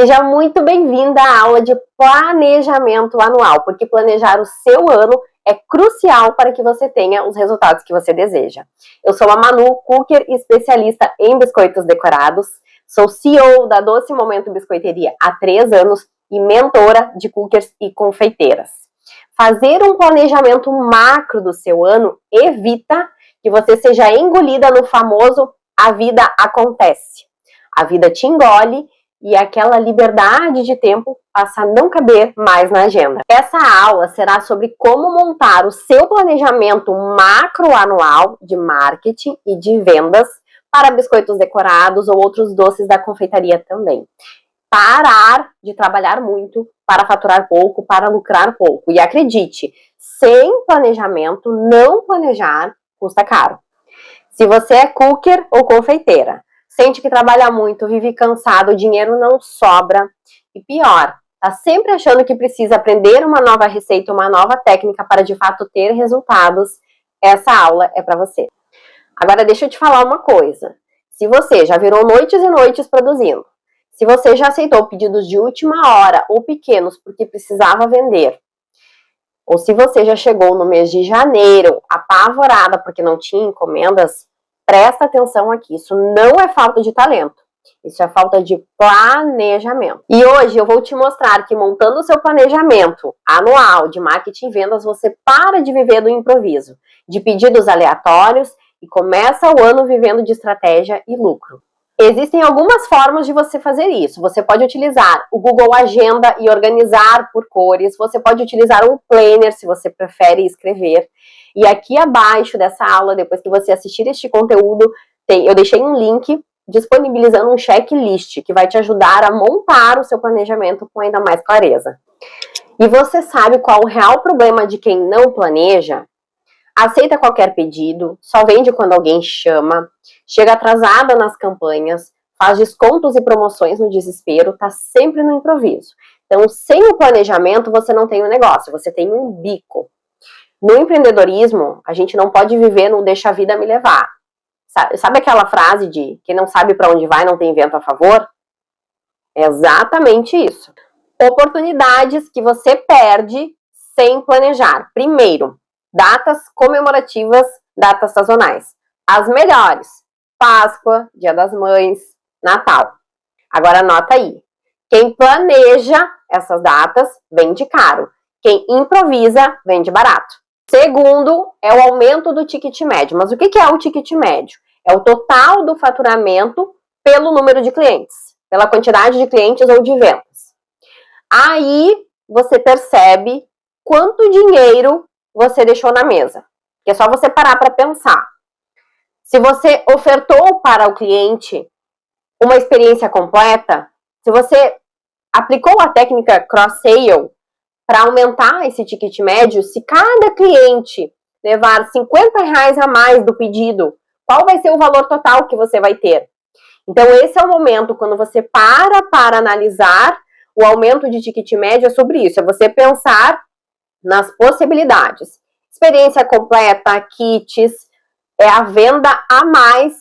Seja muito bem-vinda à aula de planejamento anual, porque planejar o seu ano é crucial para que você tenha os resultados que você deseja. Eu sou a Manu Cooker, especialista em biscoitos decorados, sou CEO da Doce Momento Biscoiteria há 3 anos e mentora de cookers e confeiteiras. Fazer um planejamento macro do seu ano evita que você seja engolida no famoso "a vida acontece". A vida te engole e aquela liberdade de tempo passa a não caber mais na agenda. Essa aula será sobre como montar o seu planejamento macroanual de marketing e de vendas para biscoitos decorados ou outros doces da confeitaria também. Parar de trabalhar muito para faturar pouco, para lucrar pouco. E acredite, sem planejamento, não planejar custa caro. Se você é cooker ou confeiteira, sente que trabalha muito, vive cansado, o dinheiro não sobra e pior, tá sempre achando que precisa aprender uma nova receita, uma nova técnica para de fato ter resultados, essa aula é para você. Agora deixa eu te falar uma coisa, se você já virou noites e noites produzindo, se você já aceitou pedidos de última hora ou pequenos porque precisava vender, ou se você já chegou no mês de janeiro apavorada porque não tinha encomendas, presta atenção aqui, isso não é falta de talento, isso é falta de planejamento. E hoje eu vou te mostrar que montando o seu planejamento anual de marketing e vendas, você para de viver do improviso, de pedidos aleatórios e começa o ano vivendo de estratégia e lucro. Existem algumas formas de você fazer isso. Você pode utilizar o Google Agenda e organizar por cores. Você pode utilizar um planner, se você prefere escrever. E aqui abaixo dessa aula, depois que você assistir este conteúdo, eu deixei um link disponibilizando um checklist que vai te ajudar a montar o seu planejamento com ainda mais clareza. E você sabe qual o real problema de quem não planeja? Aceita qualquer pedido, só vende quando alguém chama, chega atrasada nas campanhas, faz descontos e promoções no desespero, tá sempre no improviso. Então, sem o planejamento, você não tem um negócio, você tem um bico. No empreendedorismo, a gente não pode viver no deixa a vida me levar. Sabe aquela frase de quem não sabe para onde vai não tem vento a favor? É exatamente isso. Oportunidades que você perde sem planejar. Primeiro, datas comemorativas, datas sazonais. As melhores: Páscoa, Dia das Mães, Natal. Agora anota aí. Quem planeja essas datas vende caro. Quem improvisa vende barato. Segundo é o aumento do ticket médio. Mas o que é o ticket médio? É o total do faturamento pelo número de clientes, pela quantidade de clientes ou de vendas. Aí você percebe quanto dinheiro você deixou na mesa. É só você parar para pensar. Se você ofertou para o cliente uma experiência completa, se você aplicou a técnica cross-sale para aumentar esse ticket médio, se cada cliente levar R$50 a mais do pedido, qual vai ser o valor total que você vai ter? Então esse é o momento quando você para analisar o aumento de ticket médio, é sobre isso, é você pensar nas possibilidades. Experiência completa, kits, é a venda a mais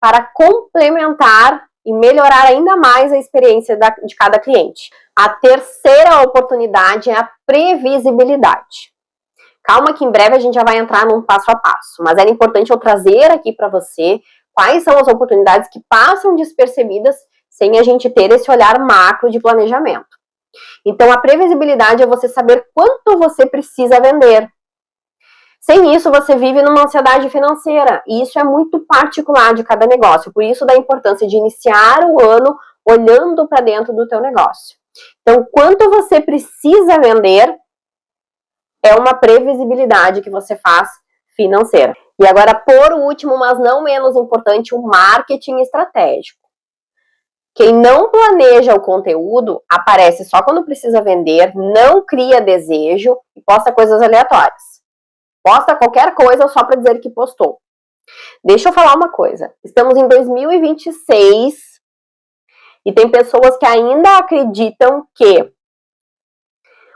para complementar e melhorar ainda mais a experiência de cada cliente. A terceira oportunidade é a previsibilidade. Calma que em breve a gente já vai entrar num passo a passo, mas era importante eu trazer aqui para você quais são as oportunidades que passam despercebidas sem a gente ter esse olhar macro de planejamento. Então, a previsibilidade é você saber quanto você precisa vender. Sem isso, você vive numa ansiedade financeira, e isso é muito particular de cada negócio, por isso da importância de iniciar o ano olhando para dentro do teu negócio. Então, quanto você precisa vender é uma previsibilidade que você faz financeira. E agora, por último, mas não menos importante, o marketing estratégico. Quem não planeja o conteúdo aparece só quando precisa vender, não cria desejo e posta coisas aleatórias. Posta qualquer coisa só para dizer que postou. Deixa eu falar uma coisa. Estamos em 2026 e tem pessoas que ainda acreditam que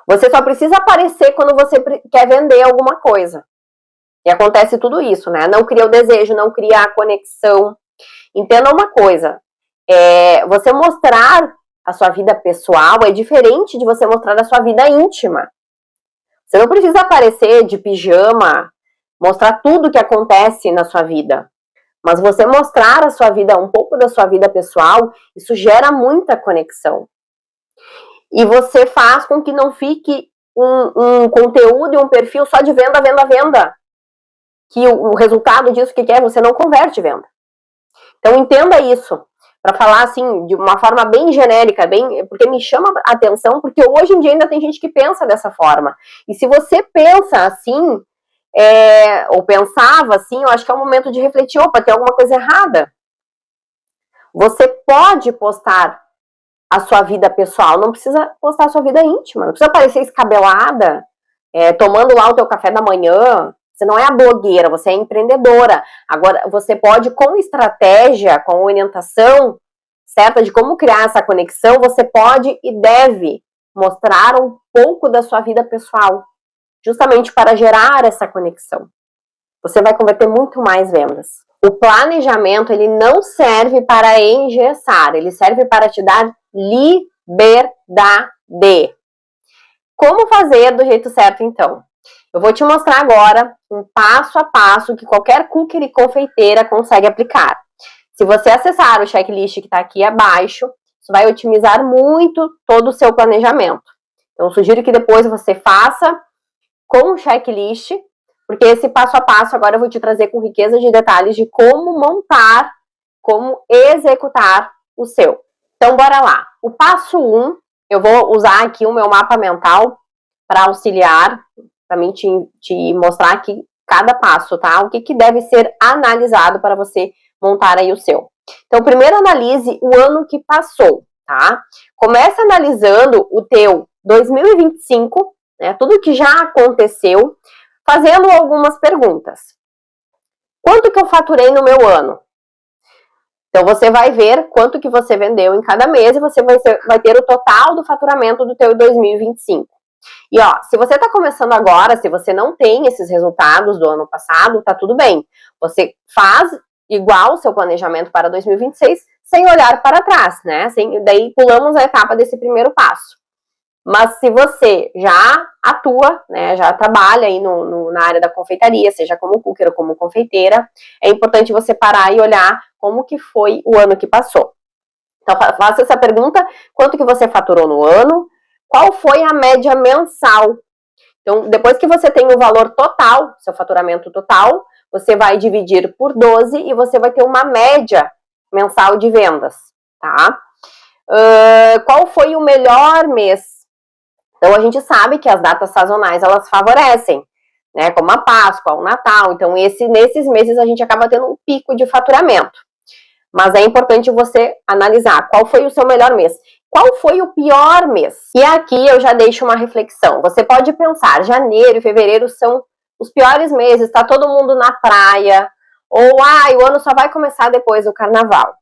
você só precisa aparecer quando você quer vender alguma coisa. E acontece tudo isso, né? Não cria o desejo, não cria a conexão. Entenda uma coisa. Você mostrar a sua vida pessoal é diferente de você mostrar a sua vida íntima. Você não precisa aparecer de pijama, mostrar tudo o que acontece na sua vida. Mas você mostrar a sua vida, um pouco da sua vida pessoal, isso gera muita conexão. E você faz com que não fique um conteúdo e um perfil só de venda, venda, venda. Que o resultado disso que é, você não converte venda. Então entenda isso. Para falar assim, de uma forma bem genérica, porque me chama a atenção, porque hoje em dia ainda tem gente que pensa dessa forma. E se você pensa assim, ou pensava assim, eu acho que é o momento de refletir, opa, tem alguma coisa errada. Você pode postar a sua vida pessoal, não precisa postar a sua vida íntima, não precisa parecer escabelada, tomando lá o teu café da manhã. Você não é a blogueira, você é a empreendedora. Agora, você pode, com estratégia, com orientação certa de como criar essa conexão, você pode e deve mostrar um pouco da sua vida pessoal, justamente para gerar essa conexão. Você vai converter muito mais vendas. O planejamento, ele não serve para engessar, ele serve para te dar liberdade. Como fazer do jeito certo, então? Eu vou te mostrar agora um passo a passo que qualquer cookie e confeiteira consegue aplicar. Se você acessar o checklist que está aqui abaixo, isso vai otimizar muito todo o seu planejamento. Então, eu sugiro que depois você faça com o checklist, porque esse passo a passo agora eu vou te trazer com riqueza de detalhes de como montar, como executar o seu. Então, bora lá. O passo 1, eu vou usar aqui o meu mapa mental para auxiliar, para mim te mostrar aqui cada passo, tá? O que deve ser analisado para você montar aí o seu. Então, primeiro analise o ano que passou, tá? Começa analisando o teu 2025, né? Tudo que já aconteceu, fazendo algumas perguntas. Quanto que eu faturei no meu ano? Então, você vai ver quanto que você vendeu em cada mês e você vai ter o total do faturamento do teu 2025. E ó, se você tá começando agora, se você não tem esses resultados do ano passado, tá tudo bem. Você faz igual o seu planejamento para 2026, sem olhar para trás, né? Daí pulamos a etapa desse primeiro passo. Mas se você já atua, né, já trabalha aí na área da confeitaria, seja como cooker ou como confeiteira, é importante você parar e olhar como que foi o ano que passou. Então, faça essa pergunta, quanto que você faturou no ano? Qual foi a média mensal? Então, depois que você tem o valor total, seu faturamento total, você vai dividir por 12 e você vai ter uma média mensal de vendas, tá? Qual foi o melhor mês? Então, a gente sabe que as datas sazonais, elas favorecem, né? Como a Páscoa, o Natal. Então, nesses meses, a gente acaba tendo um pico de faturamento. Mas é importante você analisar qual foi o seu melhor mês. Qual foi o pior mês? E aqui eu já deixo uma reflexão. Você pode pensar, janeiro e fevereiro são os piores meses, tá todo mundo na praia, ou o ano só vai começar depois do carnaval.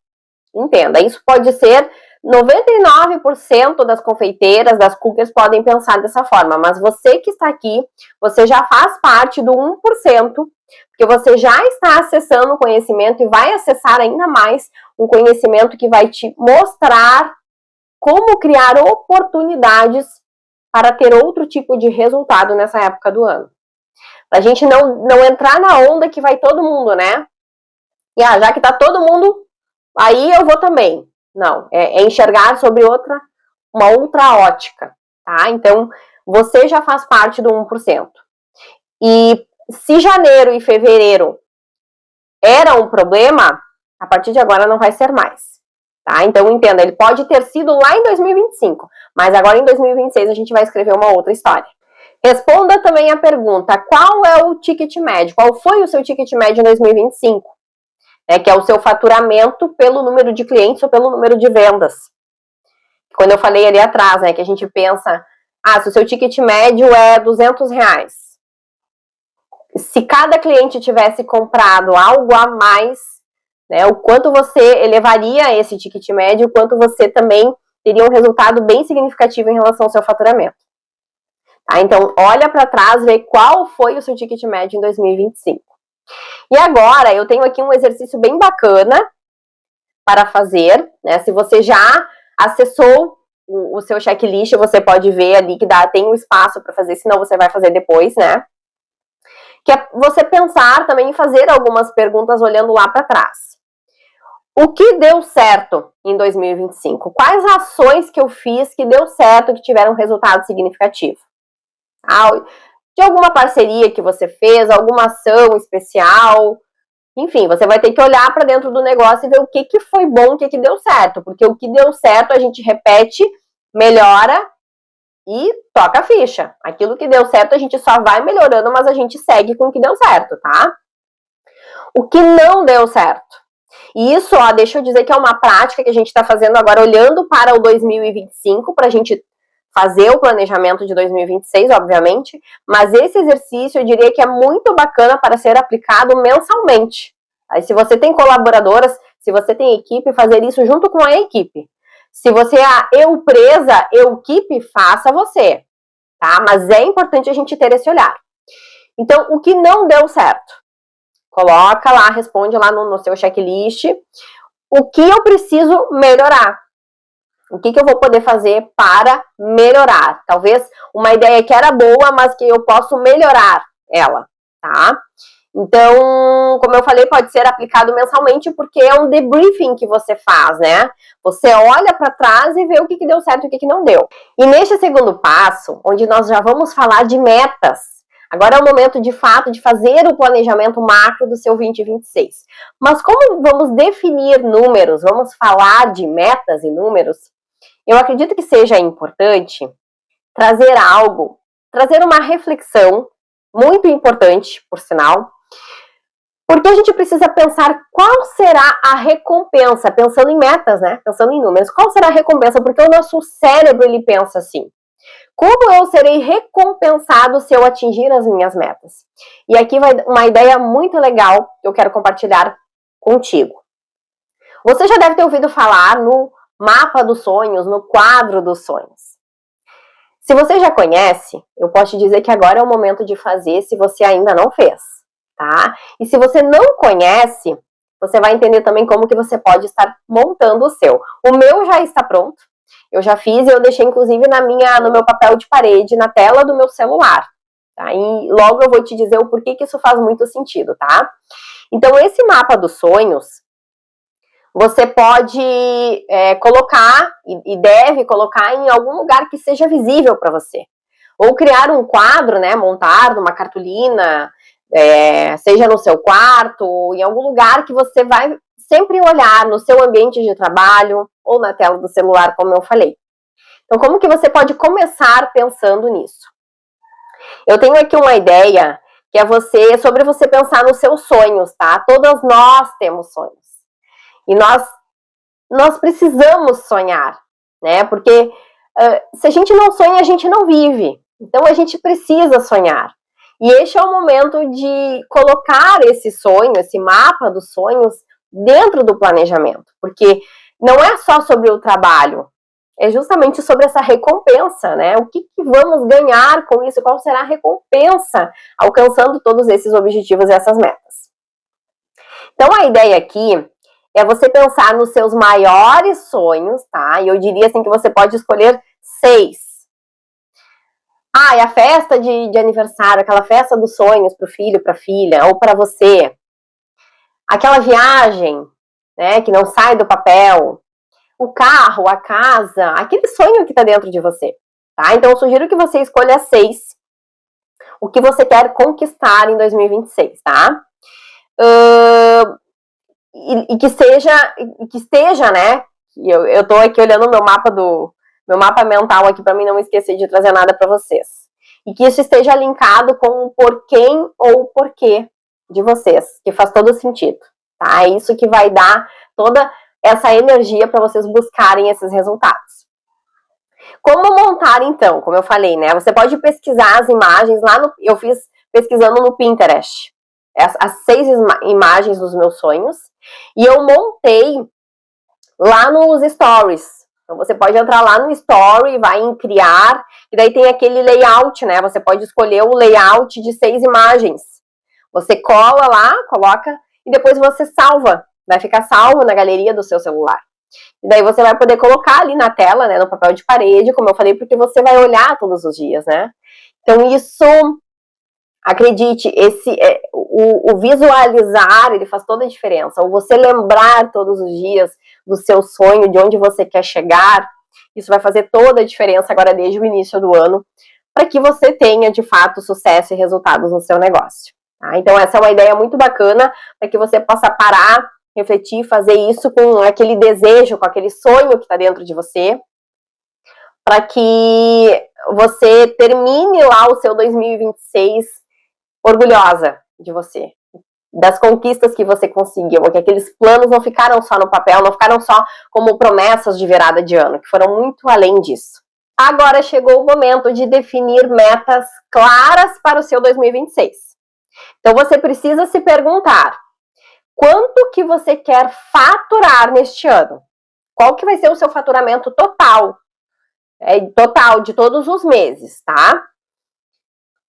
Entenda, isso pode ser 99% das confeiteiras, das cookers podem pensar dessa forma, mas você que está aqui, você já faz parte do 1%, porque você já está acessando o conhecimento e vai acessar ainda mais um conhecimento que vai te mostrar como criar oportunidades para ter outro tipo de resultado nessa época do ano. Pra gente não entrar na onda que vai todo mundo, né? E já que tá todo mundo, aí eu vou também. Não, é enxergar sobre uma outra ótica, tá? Então, você já faz parte do 1%. E se janeiro e fevereiro era um problema, a partir de agora não vai ser mais, tá? Então, entenda, ele pode ter sido lá em 2025, mas agora em 2026 a gente vai escrever uma outra história. Responda também a pergunta, qual é o ticket médio? Qual foi o seu ticket médio em 2025? Que é o seu faturamento pelo número de clientes ou pelo número de vendas. Quando eu falei ali atrás, né, que a gente pensa, se o seu ticket médio é R$200, se cada cliente tivesse comprado algo a mais, né, o quanto você elevaria esse ticket médio, o quanto você também teria um resultado bem significativo em relação ao seu faturamento. Tá? Então, olha para trás, vê qual foi o seu ticket médio em 2025. E agora, eu tenho aqui um exercício bem bacana para fazer, né? Se você já acessou o seu checklist, você pode ver ali que tem um espaço para fazer, senão você vai fazer depois, né? Que é você pensar também em fazer algumas perguntas olhando lá para trás. O que deu certo em 2025? Quais ações que eu fiz que deu certo, que tiveram resultado significativo? De alguma parceria que você fez, alguma ação especial, enfim, você vai ter que olhar para dentro do negócio e ver o que foi bom, o que deu certo, porque o que deu certo a gente repete, melhora e toca a ficha. Aquilo que deu certo a gente só vai melhorando, mas a gente segue com o que deu certo, tá? O que não deu certo. E isso, ó, deixa eu dizer que é uma prática que a gente está fazendo agora, olhando para o 2025, para a gente fazer o planejamento de 2026, obviamente, mas esse exercício eu diria que é muito bacana para ser aplicado mensalmente. Aí, se você tem colaboradoras, se você tem equipe, fazer isso junto com a equipe. Se você é a eu-presa, eu-equipe, faça você, tá? Mas é importante a gente ter esse olhar. Então, o que não deu certo? Coloca lá, responde lá no seu checklist o que eu preciso melhorar. O que eu vou poder fazer para melhorar? Talvez uma ideia que era boa, mas que eu posso melhorar ela, tá? Então, como eu falei, pode ser aplicado mensalmente, porque é um debriefing que você faz, né? Você olha para trás e vê o que deu certo e o que não deu. E neste segundo passo, onde nós já vamos falar de metas, agora é o momento, de fato, de fazer o planejamento macro do seu 2026. Mas como vamos definir números, vamos falar de metas e números, eu acredito que seja importante trazer uma reflexão muito importante, por sinal, porque a gente precisa pensar qual será a recompensa, pensando em metas, né? Pensando em números, qual será a recompensa? Porque o nosso cérebro, ele pensa assim: como eu serei recompensado se eu atingir as minhas metas? E aqui vai uma ideia muito legal que eu quero compartilhar contigo. Você já deve ter ouvido falar no mapa dos sonhos, no quadro dos sonhos. Se você já conhece, eu posso te dizer que agora é o momento de fazer, se você ainda não fez, tá? E se você não conhece, você vai entender também como que você pode estar montando o seu. O meu já está pronto. Eu já fiz e eu deixei, inclusive, no meu papel de parede, na tela do meu celular. Tá? E logo eu vou te dizer o porquê que isso faz muito sentido, tá? Então, esse mapa dos sonhos, você pode colocar e deve colocar em algum lugar que seja visível para você. Ou criar um quadro, né? Montar numa cartolina, seja no seu quarto, em algum lugar que você vai sempre olhar no seu ambiente de trabalho ou na tela do celular, como eu falei. Então, como que você pode começar pensando nisso? Eu tenho aqui uma ideia que é sobre você pensar nos seus sonhos, tá? Todas nós temos sonhos. E nós precisamos sonhar, né? Porque se a gente não sonha, a gente não vive. Então, a gente precisa sonhar. E este é o momento de colocar esse sonho, esse mapa dos sonhos, dentro do planejamento. Porque não é só sobre o trabalho, é justamente sobre essa recompensa, né? O que vamos ganhar com isso? Qual será a recompensa alcançando todos esses objetivos e essas metas? Então, a ideia aqui é você pensar nos seus maiores sonhos, tá? E eu diria assim que você pode escolher 6. É a festa de aniversário, aquela festa dos sonhos para o filho, para a filha, ou para você. Aquela viagem, né, que não sai do papel. O carro, a casa, aquele sonho que está dentro de você, tá? Então, eu sugiro que você escolha 6. O que você quer conquistar em 2026, tá? E que esteja, né? Eu tô aqui olhando o meu mapa mental aqui para mim não esquecer de trazer nada para vocês. E que isso esteja linkado com o por quem ou o porquê de vocês, que faz todo sentido, tá? É isso que vai dar toda essa energia para vocês buscarem esses resultados. Como montar, então? Como eu falei, né? Você pode pesquisar as imagens eu fiz pesquisando no Pinterest as 6 imagens dos meus sonhos e eu montei lá nos stories. Então, você pode entrar lá no story, vai em criar, e daí tem aquele layout, né? Você pode escolher o layout de 6 imagens. Você cola lá, coloca, e depois você salva. Vai ficar salvo na galeria do seu celular. E daí você vai poder colocar ali na tela, né, no papel de parede, como eu falei, porque você vai olhar todos os dias, né? Então isso, acredite, o visualizar, ele faz toda a diferença. Ou você lembrar todos os dias do seu sonho, de onde você quer chegar, isso vai fazer toda a diferença agora desde o início do ano, para que você tenha, de fato, sucesso e resultados no seu negócio. Tá? Então essa é uma ideia muito bacana para que você possa parar, refletir, fazer isso com aquele desejo, com aquele sonho que está dentro de você, para que você termine lá o seu 2026 orgulhosa de você, das conquistas que você conseguiu, porque aqueles planos não ficaram só no papel, não ficaram só como promessas de virada de ano, que foram muito além disso. Agora chegou o momento de definir metas claras para o seu 2026. Então você precisa se perguntar: quanto que você quer faturar neste ano? Qual que vai ser o seu faturamento total? Total de todos os meses, tá?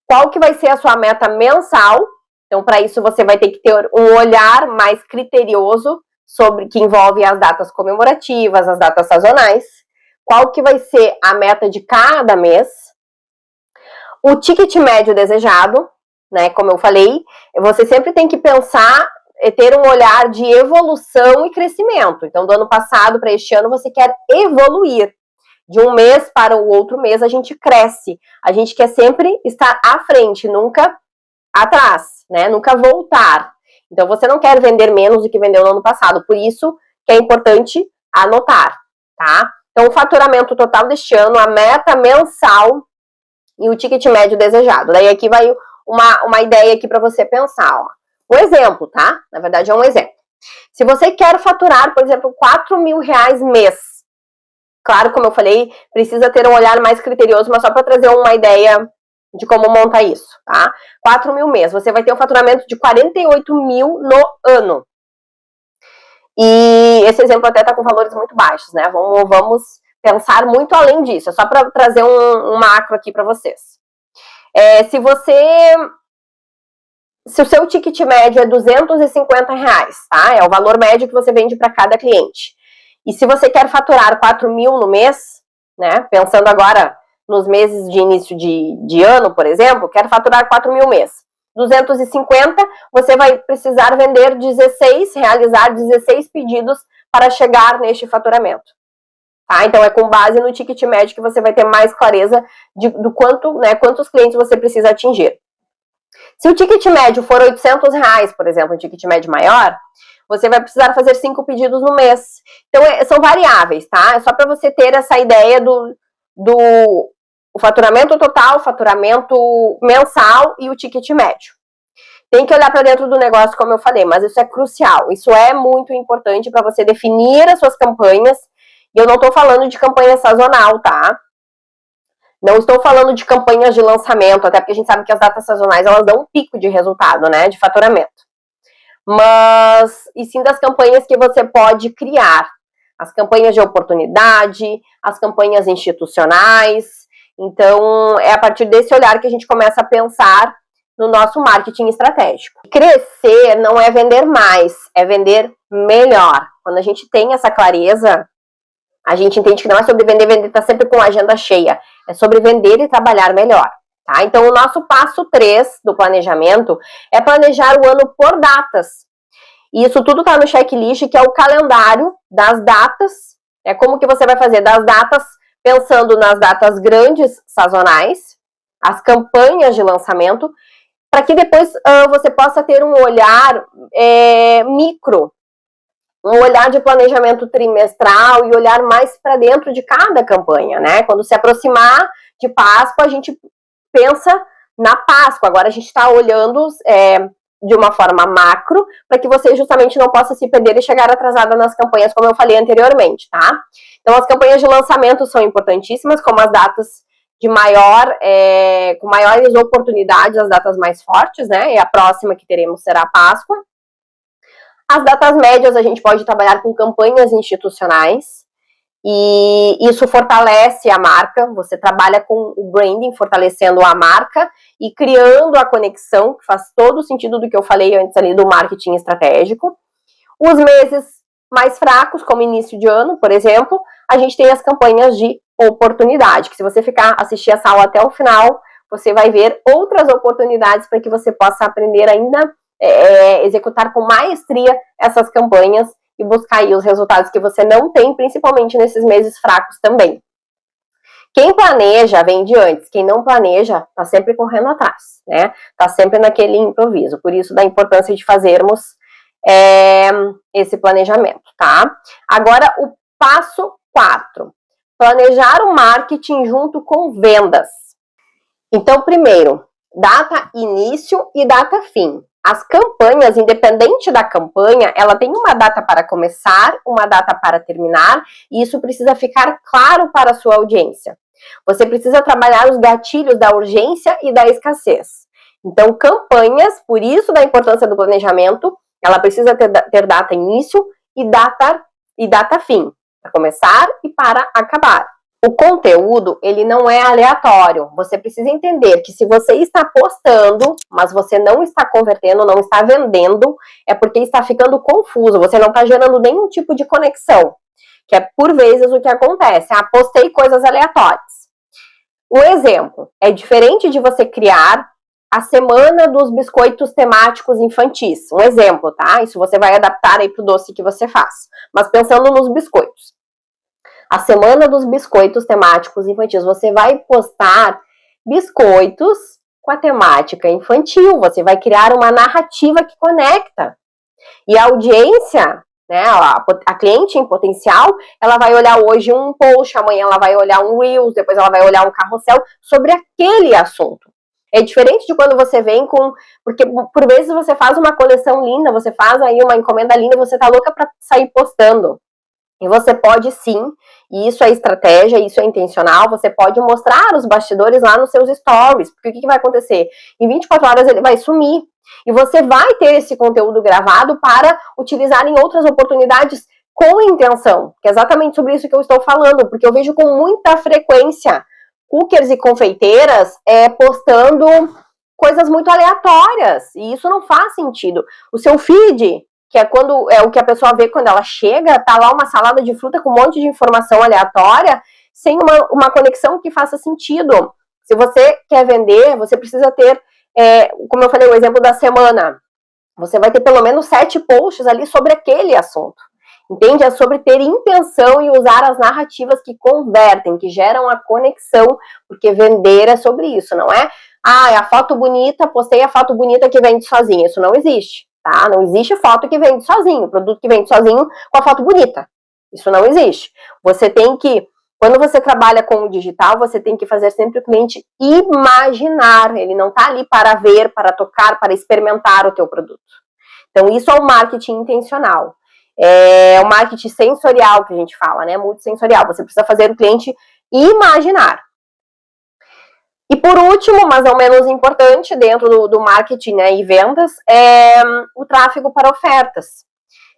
Qual que vai ser a sua meta mensal? Então, para isso, você vai ter que ter um olhar mais criterioso sobre que envolve as datas comemorativas, as datas sazonais. Qual que vai ser a meta de cada mês? O ticket médio desejado, né? Como eu falei, você sempre tem que pensar e ter um olhar de evolução e crescimento. Então, do ano passado para este ano, você quer evoluir. De um mês para o outro mês, a gente cresce. A gente quer sempre estar à frente, nunca atrás, né? Nunca voltar. Então, você não quer vender menos do que vendeu no ano passado. Por isso que é importante anotar, tá? Então, o faturamento total deste ano, a meta mensal e o ticket médio desejado. Daí aqui vai uma ideia aqui para você pensar, ó. Um exemplo, tá? Na verdade, é um exemplo. Se você quer faturar, por exemplo, R$4.000 mês, claro, como eu falei, precisa ter um olhar mais criterioso, mas só para trazer uma ideia de como montar isso, tá? 4.000 mês, você vai ter um faturamento de 48.000 no ano. E esse exemplo até tá com valores muito baixos, né? Vamos pensar muito além disso, é só para trazer um macro aqui para vocês. Se o seu ticket médio é R$250, tá? É o valor médio que você vende para cada cliente. E se você quer faturar 4.000 no mês, né? Pensando agora nos meses de início de ano, por exemplo, quer faturar 4.000 mês. 250, você vai precisar vender 16, realizar 16 pedidos para chegar neste faturamento. Tá? Então é com base no ticket médio que você vai ter mais clareza do quanto, né, quantos clientes você precisa atingir. Se o ticket médio for R$800, por exemplo, um ticket médio maior, você vai precisar fazer 5 pedidos no mês. Então, são variáveis, tá? É só para você ter essa ideia do faturamento total, faturamento mensal e o ticket médio. Tem que olhar para dentro do negócio, como eu falei, mas isso é crucial. Isso é muito importante para você definir as suas campanhas. E eu não estou falando de campanha sazonal, tá? Não estou falando de campanhas de lançamento, até porque a gente sabe que as datas sazonais, elas dão um pico de resultado, né, de faturamento. Mas, e sim das campanhas que você pode criar. As campanhas de oportunidade, as campanhas institucionais. Então, é a partir desse olhar que a gente começa a pensar no nosso marketing estratégico. Crescer não é vender mais, é vender melhor. Quando a gente tem essa clareza, a gente entende que não é sobre vender tá sempre com a agenda cheia. É sobre vender e trabalhar melhor. Tá? Então, o nosso passo 3 do planejamento é planejar o ano por datas. E isso tudo está no checklist, que é o calendário das datas. É como que você vai fazer das datas, pensando nas datas grandes sazonais, as campanhas de lançamento, para que depois você possa ter um olhar micro, um olhar de planejamento trimestral e olhar mais para dentro de cada campanha, né? Quando se aproximar de Páscoa, a gente pensa na Páscoa. Agora a gente está olhando de uma forma macro, para que você justamente não possa se perder e chegar atrasada nas campanhas, como eu falei anteriormente, tá? Então as campanhas de lançamento são importantíssimas, como as datas de com maiores oportunidades, as datas mais fortes, né? E a próxima que teremos será a Páscoa. As datas médias a gente pode trabalhar com campanhas institucionais, e isso fortalece a marca. Você trabalha com o branding, fortalecendo a marca e criando a conexão, que faz todo o sentido do que eu falei antes ali do marketing estratégico. Os meses mais fracos, como início de ano, por exemplo, a gente tem as campanhas de oportunidade, que se você assistir essa aula até o final, você vai ver outras oportunidades para que você possa aprender ainda, executar com maestria essas campanhas e buscar aí os resultados que você não tem, principalmente nesses meses fracos também. Quem planeja vem de antes, quem não planeja tá sempre correndo atrás, né? Tá sempre naquele improviso, por isso da importância de fazermos esse planejamento, tá? Agora, o passo 4, planejar o marketing junto com vendas. Então, primeiro, data início e data fim. As campanhas, independente da campanha, ela tem uma data para começar, uma data para terminar, e isso precisa ficar claro para a sua audiência. Você precisa trabalhar os gatilhos da urgência e da escassez. Então, campanhas, por isso da importância do planejamento, ela precisa ter data início e data fim, para começar e para acabar. O conteúdo, ele não é aleatório. Você precisa entender que se você está postando, mas você não está convertendo, não está vendendo, é porque está ficando confuso, você não está gerando nenhum tipo de conexão. Que é, por vezes, o que acontece. Postei coisas aleatórias. Um exemplo, é diferente de você criar a semana dos biscoitos temáticos infantis. Um exemplo, tá? Isso você vai adaptar aí pro doce que você faz. Mas pensando nos biscoitos. A semana dos biscoitos temáticos infantis. Você vai postar biscoitos com a temática infantil. Você vai criar uma narrativa que conecta. E a audiência, né, a cliente em potencial, ela vai olhar hoje um post, amanhã ela vai olhar um Reels, depois ela vai olhar um carrossel sobre aquele assunto. É diferente de quando você vem com... Porque, por vezes, você faz uma coleção linda, você faz aí uma encomenda linda, você tá louca pra sair postando. E você pode sim, e isso é estratégia, isso é intencional, você pode mostrar os bastidores lá nos seus stories, porque o que vai acontecer? Em 24 horas ele vai sumir, e você vai ter esse conteúdo gravado para utilizar em outras oportunidades com intenção, que é exatamente sobre isso que eu estou falando, porque eu vejo com muita frequência cookers e confeiteiras postando coisas muito aleatórias, e isso não faz sentido. O seu feed, que é o que a pessoa vê quando ela chega, tá lá uma salada de fruta com um monte de informação aleatória, sem uma conexão que faça sentido. Se você quer vender, você precisa ter, como eu falei, o exemplo da semana, você vai ter pelo menos 7 posts ali sobre aquele assunto. Entende? É sobre ter intenção e usar as narrativas que convertem, que geram a conexão, porque vender é sobre isso, não é? É a foto bonita, postei a foto bonita que vende sozinha. Isso não existe, tá? Não existe foto que vende sozinho, produto que vende sozinho com a foto bonita. Isso não existe. Você tem que, quando você trabalha com o digital, você tem que fazer sempre o cliente imaginar. Ele não tá ali para ver, para tocar, para experimentar o teu produto. Então, isso é o marketing intencional. É o marketing sensorial que a gente fala, né? Multissensorial. Você precisa fazer o cliente imaginar. E por último, mas não menos importante, dentro do marketing, né, e vendas, é o tráfego para ofertas.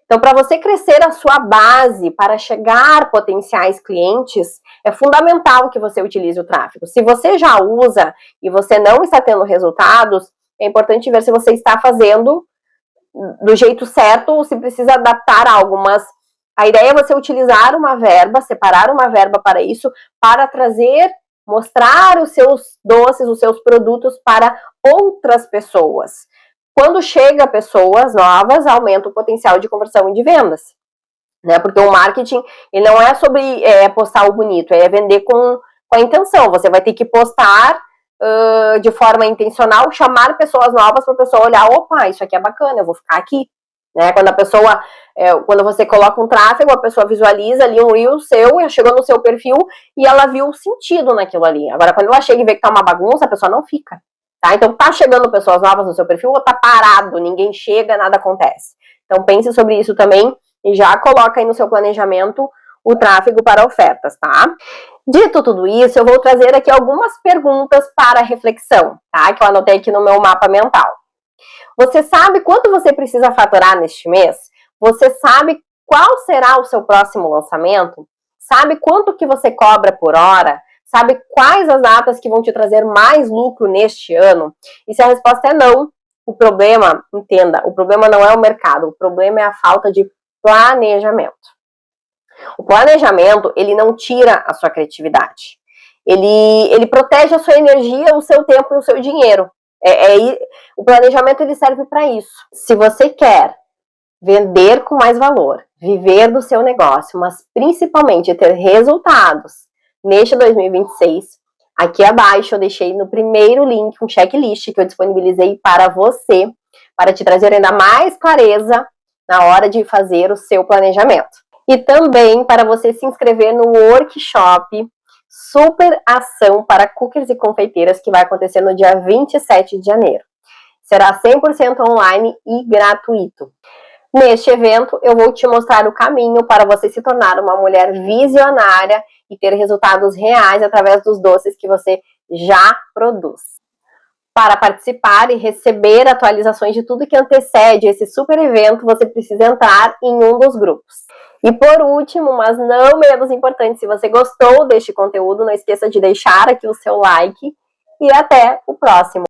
Então, para você crescer a sua base, para chegar a potenciais clientes, é fundamental que você utilize o tráfego. Se você já usa e você não está tendo resultados, é importante ver se você está fazendo do jeito certo ou se precisa adaptar algo, mas a ideia é você utilizar uma verba, separar uma verba para isso, para mostrar os seus doces, os seus produtos para outras pessoas. Quando chega pessoas novas, aumenta o potencial de conversão e de vendas, né? Porque o marketing, ele não é sobre postar o bonito, é vender com a intenção. Você vai ter que postar de forma intencional, chamar pessoas novas para a pessoa olhar, opa, isso aqui é bacana, eu vou ficar aqui, né? Quando você coloca um tráfego, a pessoa visualiza ali um reel seu, chegou no seu perfil e ela viu o sentido naquilo ali. Agora, quando ela chega e vê que tá uma bagunça, a pessoa não fica, tá? Então, tá chegando pessoas novas no seu perfil ou tá parado, ninguém chega, nada acontece. Então, pense sobre isso também e já coloca aí no seu planejamento o tráfego para ofertas, tá? Dito tudo isso, eu vou trazer aqui algumas perguntas para reflexão, tá? Que eu anotei aqui no meu mapa mental. Você sabe quanto você precisa faturar neste mês? Você sabe qual será o seu próximo lançamento? Sabe quanto que você cobra por hora? Sabe quais as datas que vão te trazer mais lucro neste ano? E se a resposta é não, o problema, entenda, o problema não é o mercado, o problema é a falta de planejamento. O planejamento, ele não tira a sua criatividade. Ele protege a sua energia, o seu tempo e o seu dinheiro. O planejamento, ele serve para isso. Se você quer vender com mais valor, viver do seu negócio, mas principalmente ter resultados neste 2026, aqui abaixo eu deixei no primeiro link um checklist que eu disponibilizei para você, para te trazer ainda mais clareza na hora de fazer o seu planejamento. E também para você se inscrever no workshop Super Ação para Cookers e Confeiteiras, que vai acontecer no dia 27 de janeiro. Será 100% online e gratuito. Neste evento, eu vou te mostrar o caminho para você se tornar uma mulher visionária e ter resultados reais através dos doces que você já produz. Para participar e receber atualizações de tudo que antecede esse super evento, você precisa entrar em um dos grupos. E por último, mas não menos importante, se você gostou deste conteúdo, não esqueça de deixar aqui o seu like e até o próximo.